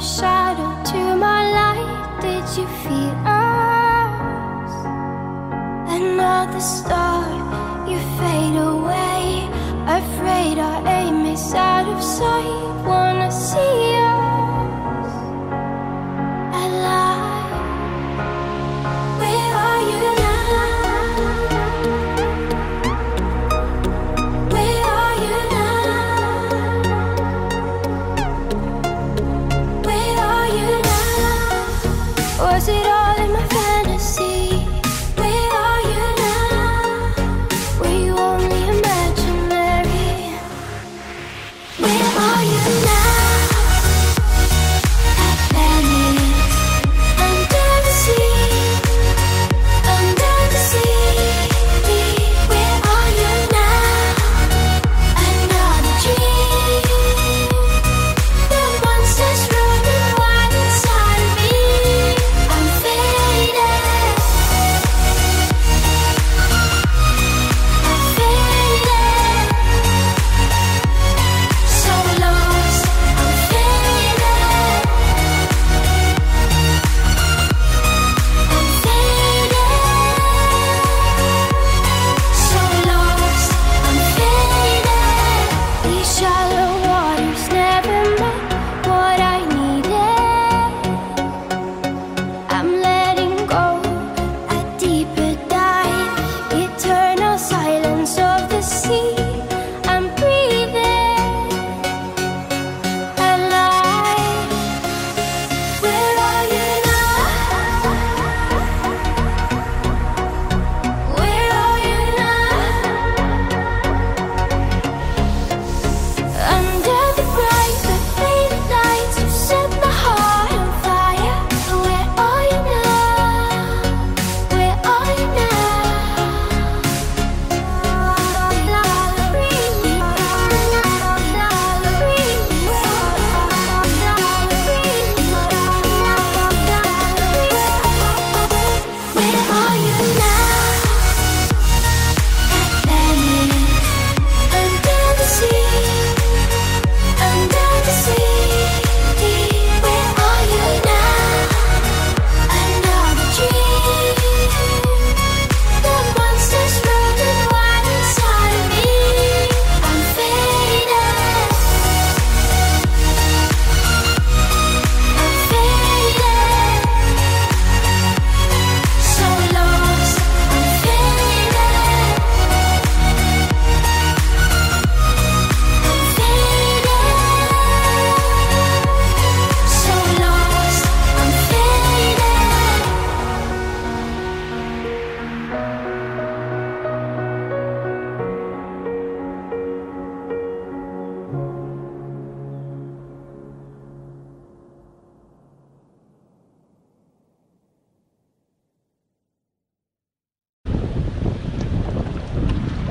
your shadow to my light. Did you feel us? Another star, you fade away. Afraid our aim is out of sight. Wanna see us alive. Where are you now? Where are you now? Where are you now? Was it all in my fantasy? Where are you now? Were you only imaginary? Where are you now?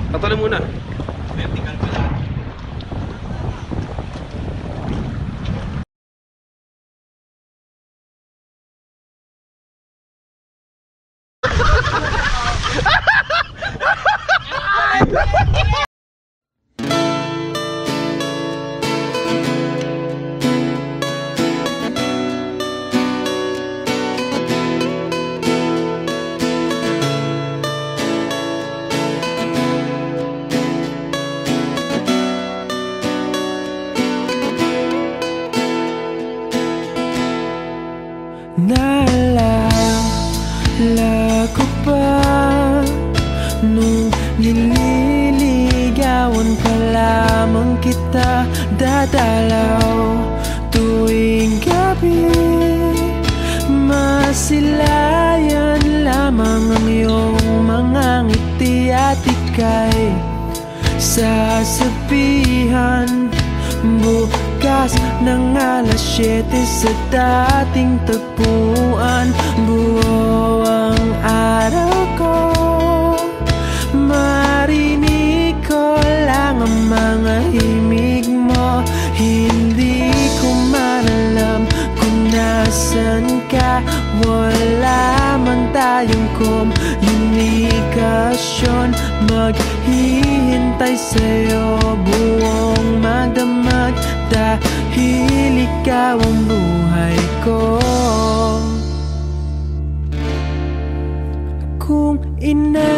Tatalo muna. Vertical pa lang. Naalala ko pa nung nililigawan pa lamang kita, dadalaw tuwing gabi. Masilayan lamang ang iyong mga ngiti at ika'y sasabihan bukas ng alas 7 sa dating tagpuan. Buo ang araw ko, marinig ko lang ang mga himig mo. Hindi ko man alam kung nasan ka. Wala man tayong komunikasyon, maghihintay sa'yo buong magdamag, dahil ikaw ang buhay ko. Kung inakala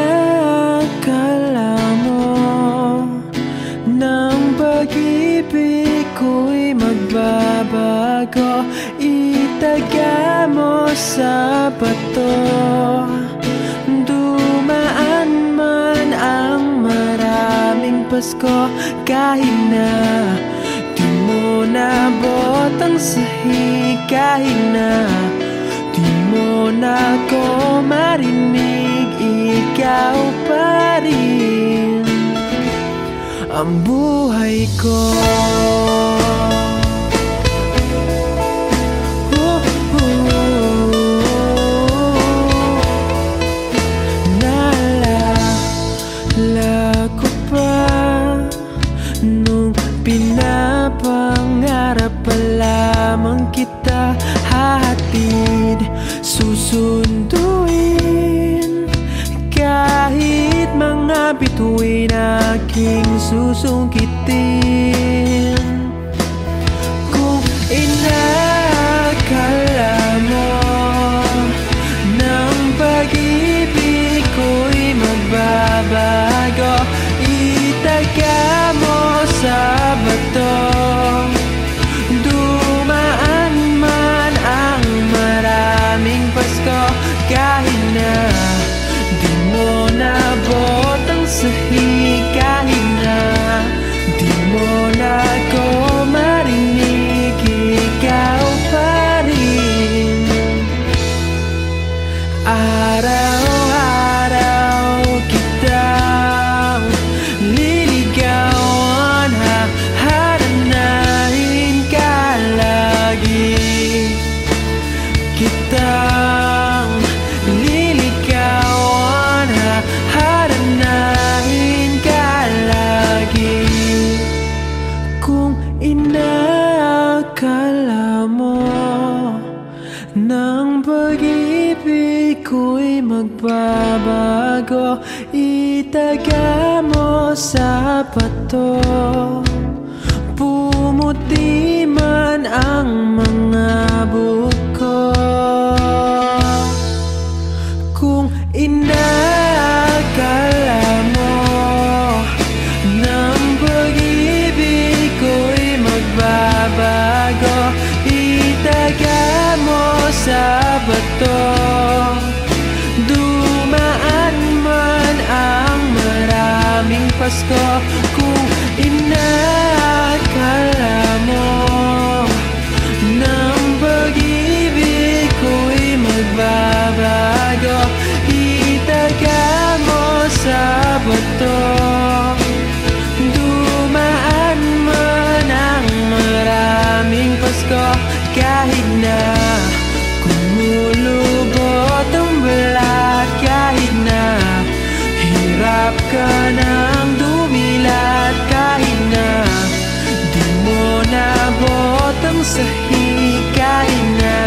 mo ng pag-ibig ko'y magbabago, itaga mo sa bato. Dumaan man ang maraming Pasko, kahit na di mo nabot ang sahig, kahit na di mo na ko marinig, ikaw pa rin ang buhay ko. Naalala ko pa nung pinapangarap pa lamang kita, hahatid, susunduin, kahit mga bituin aking susungkitin. Kung inakala mo ng pag-ibig ko'y magbabago, itaga mo sa bato. Dumaan man ang maraming Pasko, kahit na di mo nabot ang sahig, kahit na di mo na ko marinig, ikaw pa rin. Araw-araw kitang liligawan, hahanapin ka lagi. Kitang liligawan, hahanapin ka lagi. Kung inakala mo ng pag-ibig ko'y magbabago, itaga mo sa bato. Pumuti man ang mga buko. Kung inakala mo ng pag-ibig ko'y magbabago, itaga mo sa bato. Dumaan man ang maraming Pasko, kung inakala mo ng pag-ibig ko'y magbabago, itaga mo sa bato. Dumaan man ang maraming Pasko, kahit na kumulubot ang balat, kahit na hirap ka ng dumilat, kahit na di mo nabot ang sahig, kahit na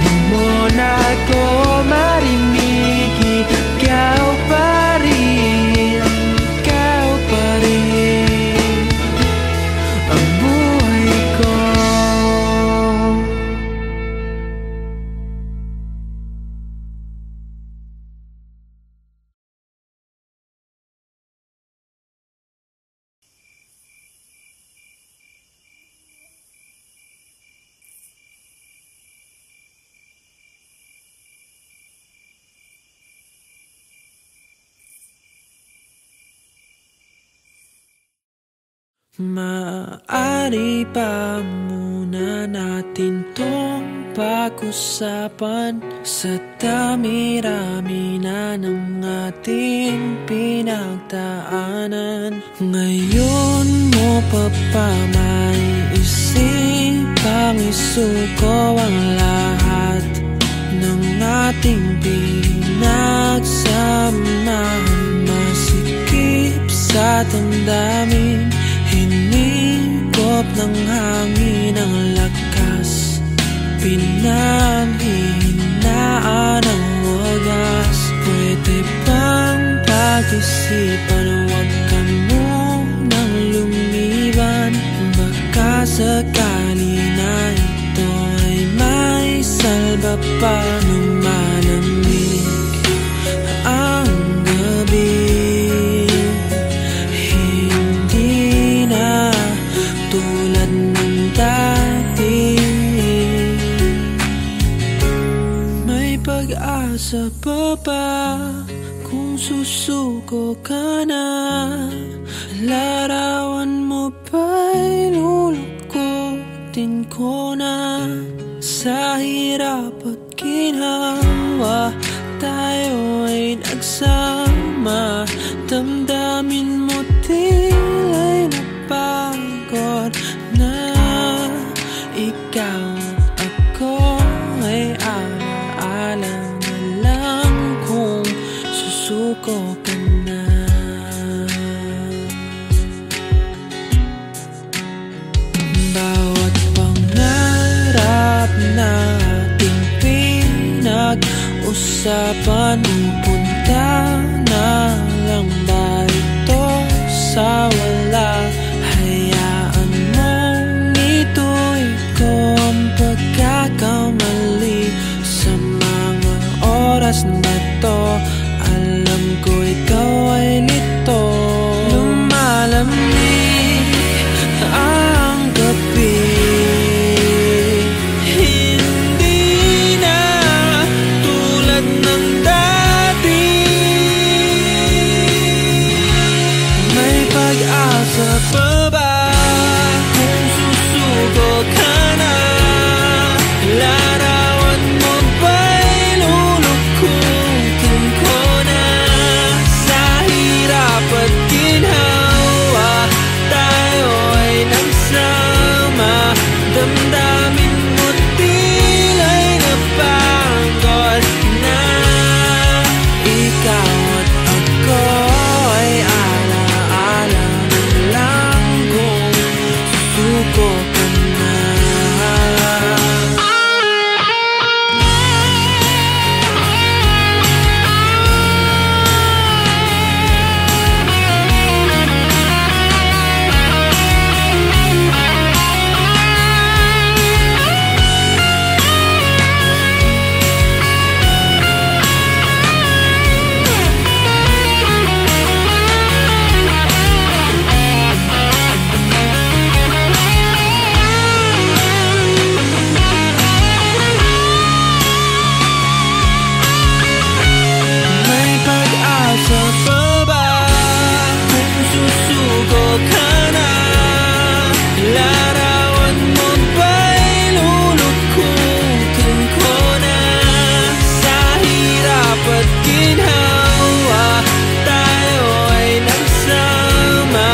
di mo na ko marinig, ikaw pa rin, ikaw pa rin ang buhay ko. Maaari pa muna natin tong pag-usapan, sa dami-rami na ng ating pinagdaanan. Ngayon mo pa ba maiisipang isuko ang lahat ng ating pinagsamahan? Masikip sa damdamin, hinigop ng hangin ang lakas, pinanghihinaan ang wagas. Pwede bang pag-isipan, huwag ka munang lumiban, baka sakali na ito ay iba pa na malamig ang gabi. Hindi na tulad ng dati. May pag-asa pa ba kung susuko ka na? Larawan mo ba'y lulukutin ko na? Sa hirap at ginhawa tayo ay nagsama. Damdamin mo tila'y napagod na. Ikaw at ako ay alaala na lang kung susuko ka na. Bawat pangarap na ating pinag-usapan, pupunta na lang ba ito sa wala? Hayaan mong ito'y ko ang pagkakamali sa mga oras na to. Alam ko ikaw ay lito. Lumalamig ang gabi. Hindi na tulad ng dati. May pag-asa pa ba kung susuko ka na? Larawan mo ba'y lulukutin ko na? Sa hirap at ginhawa tayo ay nagsama. Damdamin mo tila'y napagod na. Ikaw at ako ay alaala na lang kung susuko ka na. May pag-asa pa ba kung susuko ka na? Larawan mo ba'y lulukutin ko na? Sa hirap at ginhawa tayo ay nagsama.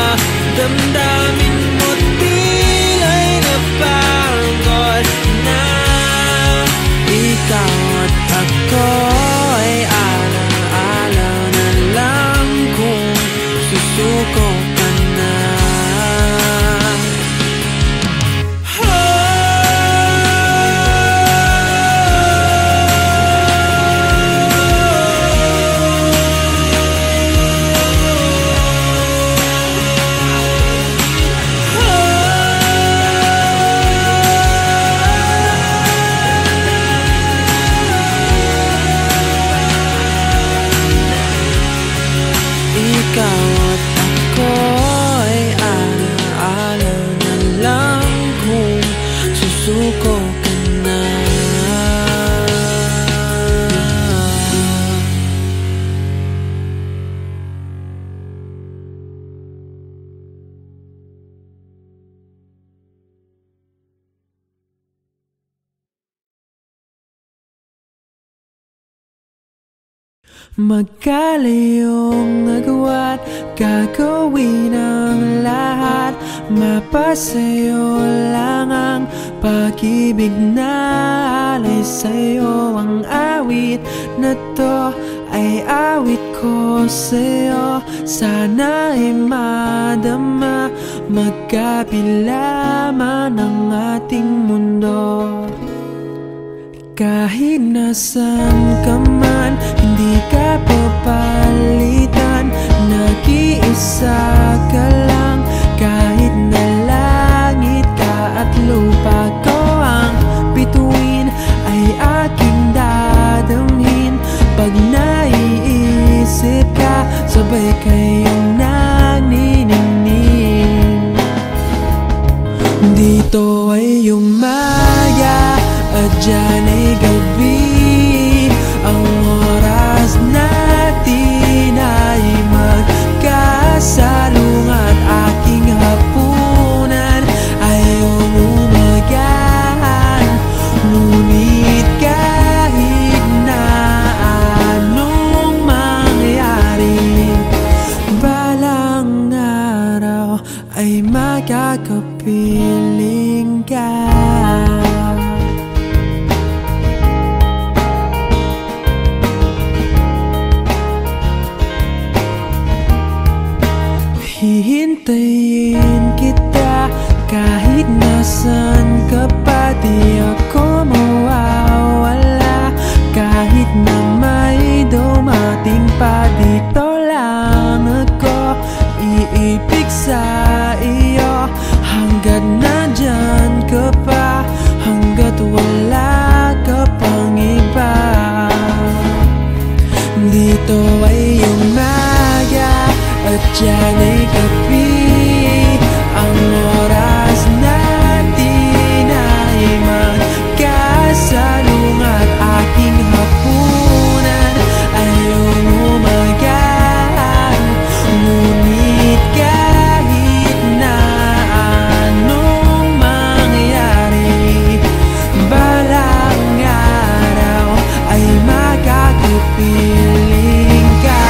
Damdamin mo tila'y napagod na. Ikaw at ako ay alaala na lang kung susuko ka na. Ikaw at ako ay alaala na lang kung susuko ka na. Magkalayong agwat, gagawin ang lahat. Mapasayo lang ang pag-ibig na alay sa'yo. Ang awit na to ay awit ko sa'yo. Sana ay madama, magkabila man ang ating mundo. Kahit nasan ka man, hindi ka papalitan. Nag-iisa ka lang, kahit na langit ka at lupa ko ang bituin ay akin. dyan ay gabi. Ang oras natin ay magkasalungat. Aking hapunan ay umumagahan. Ngunit kahit na anong mangyari, balang araw ay makakapiling ka. Hihintayin kita kahit nasan ka pa. Di ako mawawala kahit na may dumating pa. Dito lang ako iibig sa iyo hanggat nandyan ka pa, hanggat wala ka pang iba. Dito ay umaga at dyan ay gabi. Ang oras natin ay magkasalungat. Aking hapunan ay umumagahan. Ngunit kahit na anong mangyari, balang araw ay makakapiling ka.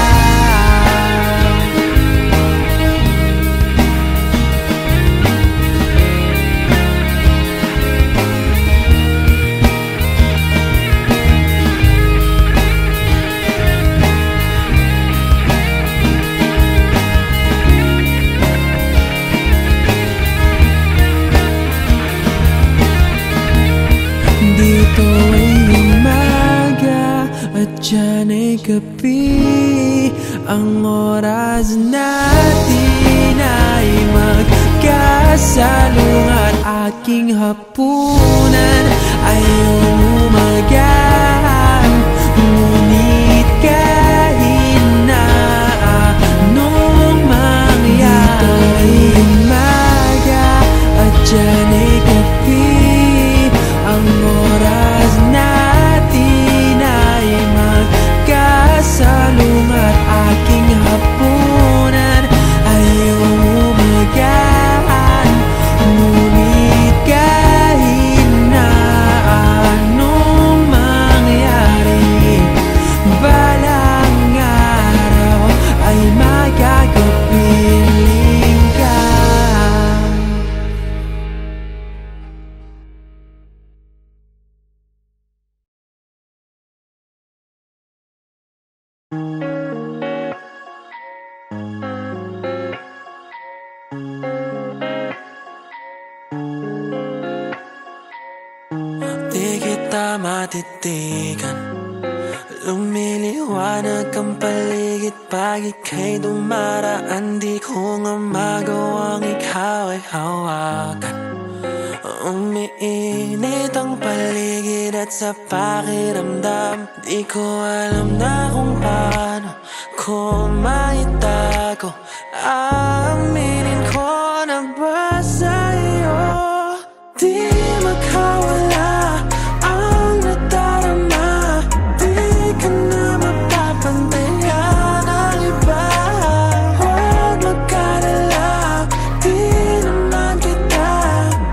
Dito ay umaga at dyan ay gabi. Ang oras natin ay magkasalungat. Aking hapunan ay umumagahan. Ngunit kahit na anong mangyari, dito ay umaga at dyan ay gabi. Ang oras natin ay magkasalungat. Aking hapunan ay umumagahan. Ngunit kahit na anong mangyari, balang araw ay magkakapiling ka. Di kita matitigan, lumiliwanag ang paligid pag ika'y dumaraan. Di ko nga magawang ikaw ay hawakan. Umiinit ang paligid at sa pakiramdam, di ko alam na kung paano ko maitago. Aaminin ko na ba sa'yo, di makawala ang nadarama. Di ka na mapapantayan ng iba. Huwag magkalala, di naman kita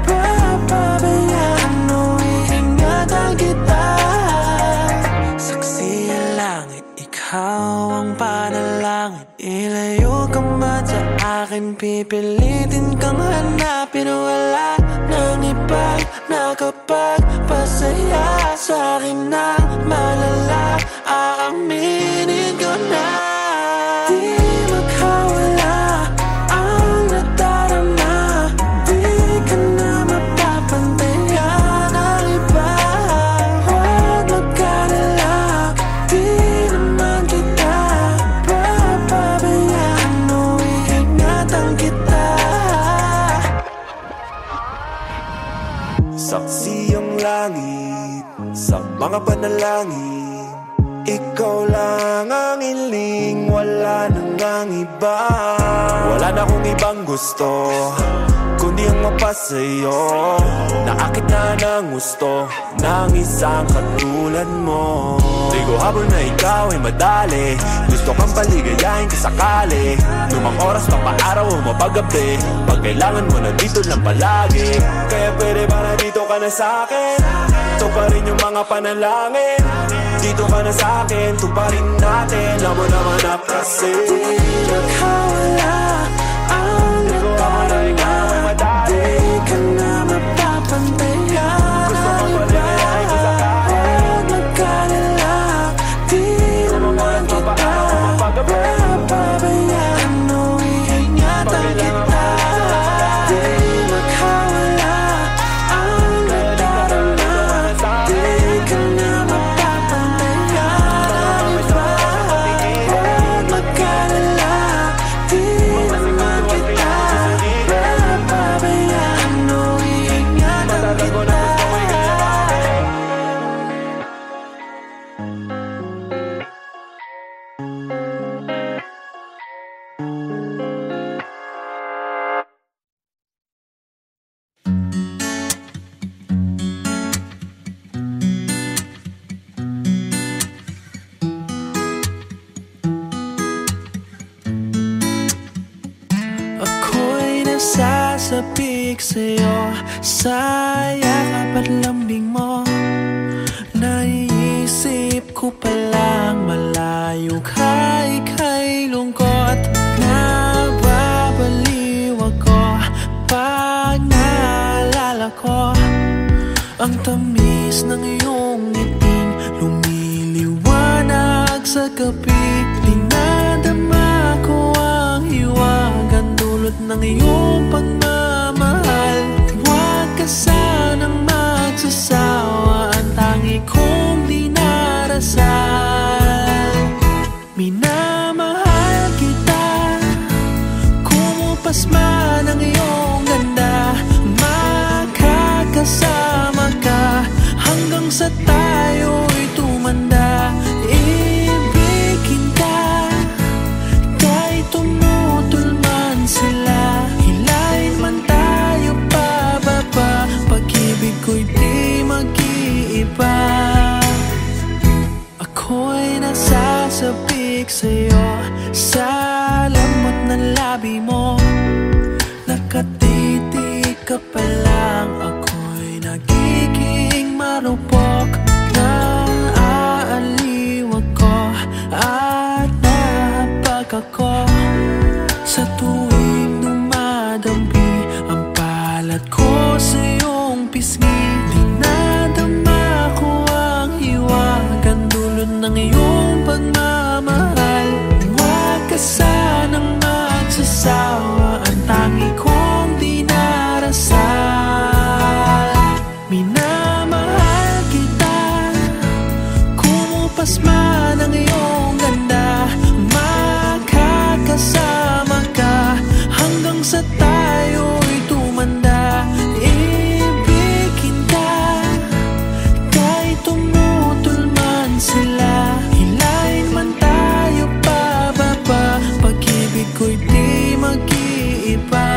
papabayaan o iingatan kita. Saksi ang langit, ikaw ang panalangin. Ilayo ka man sa akin, pipilitin kang hanapin. Wala nang ibang nakapagpasaya sa akin ng malala. Aaminin ko na di makawala ang nadarama. Di ka na mapapantayan ng iba. Huwag magkalala, di naman kita papabayaan o iingatan kita. Saksi ang langit sa mga panalangin. Ikaw lang ang hiling, wala nang ang iba. Wala na akong ibang gusto kundi ang mapasa'yo. Naakit na ng gusto ng isang katulad mo. Di ko habol na ikaw ay madali, gusto kang paligayahin kasakali. Lumang oras pa paaraw o mapagabi, pag kailangan mo nandito lang palagi. Kaya pwede ba na dito ka na sa'kin? Ito pa rin yung mga panalangin. Dito ka na sa'kin, ito pa rin natin. Alam mo naman na kasi di makawala ang nadarama. Di ka na mapapantayan ang iba. Huwag magkalala, di naman kita papabayaan o iingatan kita. Di makawala ang nadarama. Di ka na mapapantayan ang iba. Huwag magkalala, di naman kita papabayaan o iingatan kita. Ako'y nasasabik sa'yo, sa yakap at lambing mo. Naiisip ko palang malayo ka, ika'y lungkot. Nababaliw ako pag naalala ko ang tamis ng iyong ngiting lumiliwanag sa gabi. Dinadama ko ang hiwagan dulot ng iyong pagmamahal. Huwag ka sanang magsasawa, ang tangi kong dinarasal. Minamahal kita, kumupas man ang iyong ganda. Makakasama ka hanggang sa tayo'y tumanda. Ibigin ka kahit tumutol man sila, hilahin man tayo pababa. Pag-ibig ko'y di mag-iiba. Ako'y nasasabik sa'yo, sa lamot ng labi mo. Nakatitig ka pa lang, ako'y nagiging marupok. Naaaliw ako at nahabag ako sa tuwing dumadampi ang palad ko sa iyong pisngi. Dinadama ko ang hiwagan dulot ng iyong pagmamahal. Huwag ka sanang magsasawa, ang tangi kong dinarasal. Minamahal kita, kumupas man ang iyong ganda. Makakasama ka hanggang sa tayo'y tumanda. Ibigin ka kahit tumutol man sila, hilahin man tayo pababa. Pag-ibig ko'y di mag-iiba.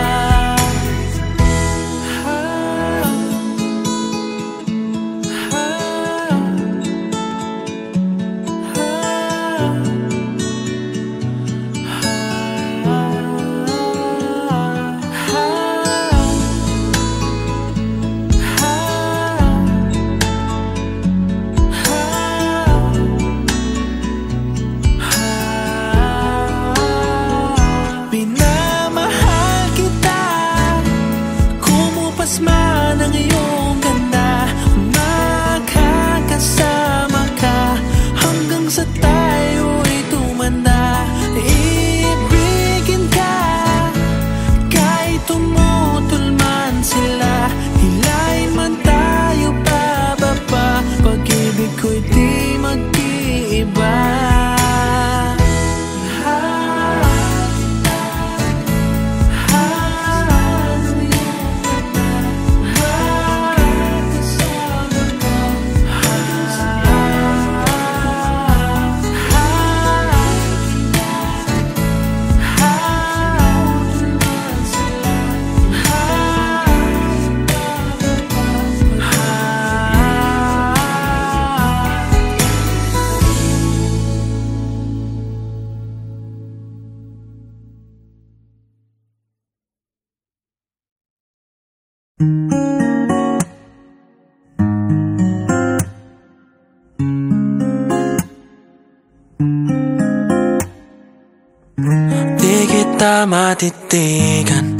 kita matitigan.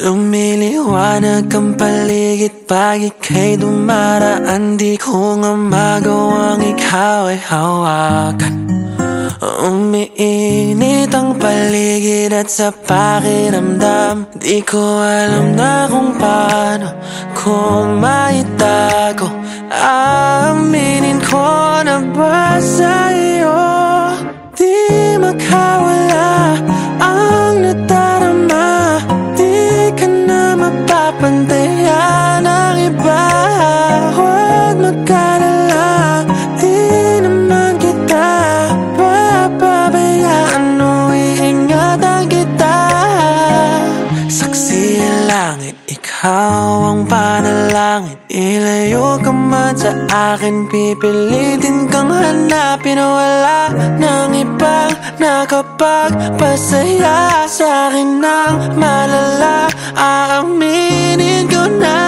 Lumiliwanag ang paligid pag ika'y dumaraan. Di ko nga magawang ikaw ay hawakan. Umiinit ang paligid at sa pakiramdam di ko alam na kung paano ko maitago. Aminin ko na ba sa'yo di makawala ang nadarama. Di ka na mapapantayan ng iba. Huwag mag-alala, di naman kita papabayaan o iingatan kita. Saksi ang langit, ikaw ang panalangin. Ilayo ka man sa akin, pipilitin kang hanapin. Wala nang ibang nakapagpasaya sa akin ng malala. Aaminin ko na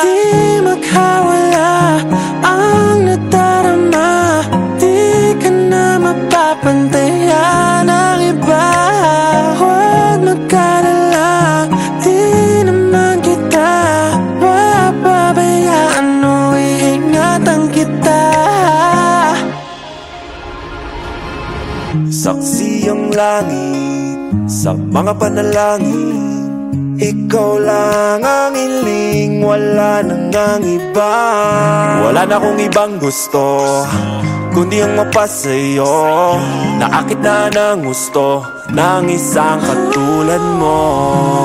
di makawala ang nadarama. Di ka na mapapantayan ng iba. Huwag mag-alala, di naman kita papabayaan o iingatan kita. Saksi ang langit sa mga panalangin. Ikaw lang ang hiling, wala nang ang iba. Wala na akong ibang gusto kundi ang mapasa'yo. Naakit na ng gusto ng isang katulad mo.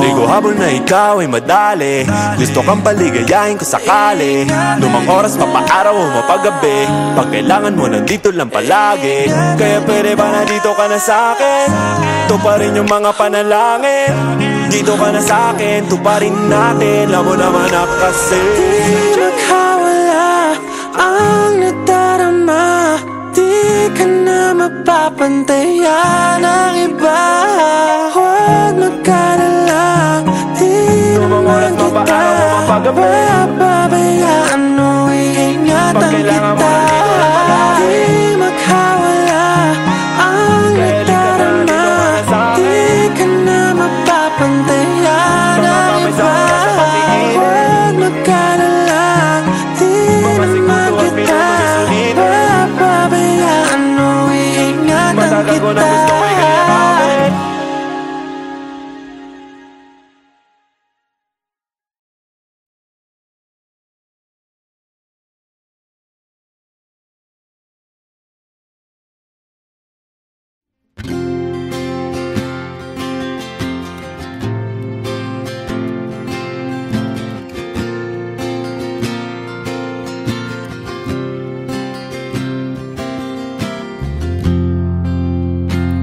Di ko habol na ikaw ay madali, gusto kang paligayahin ko sakali. Lumang oras mapaaraw o mapagabi, pag kailangan mo nandito lang palagi. Kaya pwede ba na dito ka na sa'kin? Ito pa rin yung mga panalangin. Dito ka na sa'kin, tuparin natin. Alam mo naman na kasi di makawala ang nadarama. Di ka na mapapantayan ng iba. Huwag mag-alala, di naman kita papabayaan o iingatan kita. Di makawala ang nadarama. Di ka na mapapantayan ng iba. Huwag mag-alala, di naman kita papabayaan o iingatan kita.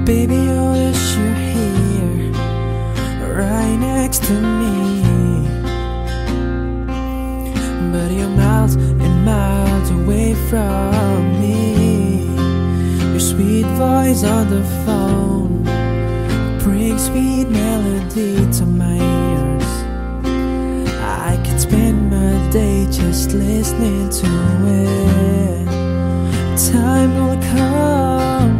Baby, I wish you're here, right next to me. But you're miles and miles away from me. Your sweet voice on the phone brings sweet melody to my ears. I could spend my day just listening to it. Time will come,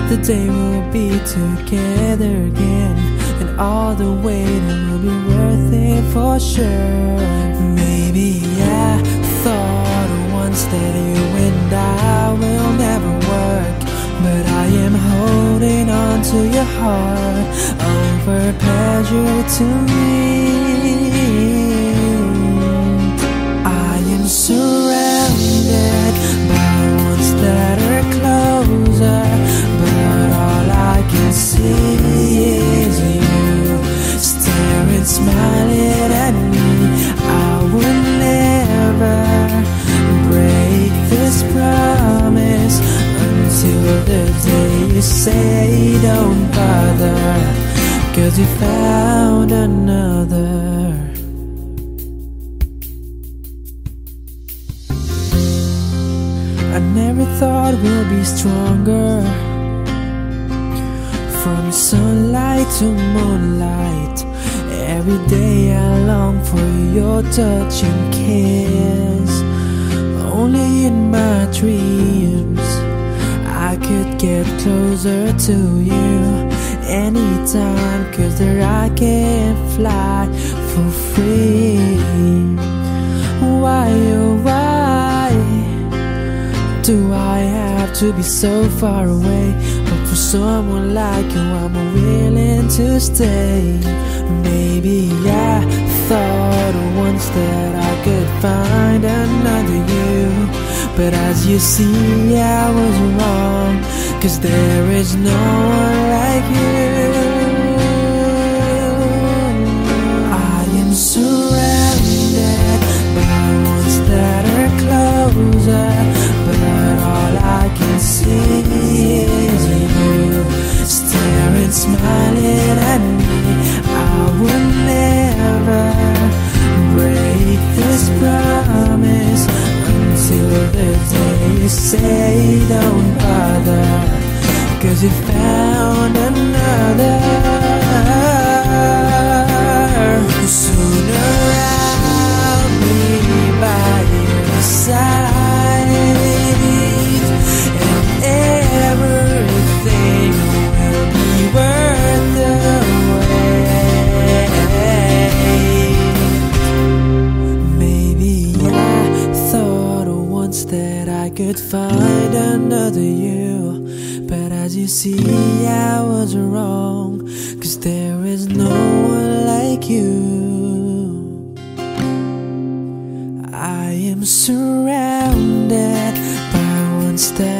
the day we'll be together again, and all the waiting will be worth it for sure. Maybe I thought once that you and I will never work, but I am holding on to your heart over pleasure to me. I am surrounded by ones that are closer, but all I can see is you staring, smiling at me. I would never break this promise until the day you say don't bother, 'cause you found another. I never thought we'll be stronger. From sunlight to moonlight, every day I long for your touch and kiss. Only in my dreams I could get closer to you. anytime, 'cause there I can fly for free. Why, oh why do I have to be so far away? But for someone like you, I'm willing to stay. Maybe I thought once that I could find another you, but as you see, I was wrong, 'cause there is no one like you. I am surrounded by ones that are closer, but all I can see is you, staring, smiling at me. I would never break this promise until the day you say don't bother, 'cause you found another. Sooner I'll be by your side, and everything will be worth the wait. Maybe I thought once that I could find another you, but as you see, I was wrong, 'cause there is no one like you. I am surrounded by ones that